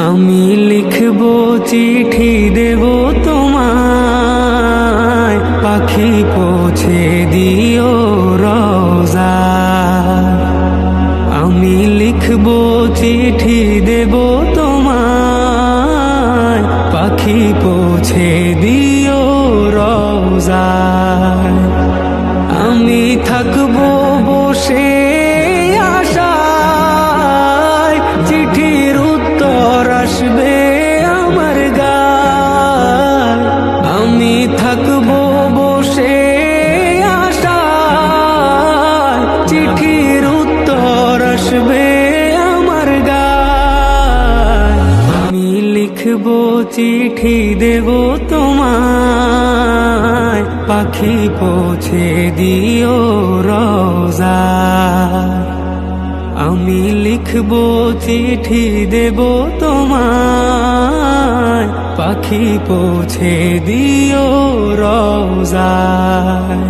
আমি লিখব চিঠি দেব তোমায়, পাখি পৌঁছে দিও রোজায়। আমি লিখব চিঠি দেব তোমায়, পাখি পৌঁছে দিও রোজায়। আমি থাকবো বসে আশায়, চিঠির উত্তর আসবে আমার গায়। আমি থাকবো বসে আশায়, চিঠির উত্তর আসবে আমার গায়। আমি লিখবো চিঠি দেব তোমায়, পাখি পৌঁছে দিও রোজায়। আমি লিখব চিঠি দেব তোমায়, পাখি পৌঁছে দিও রোজায়।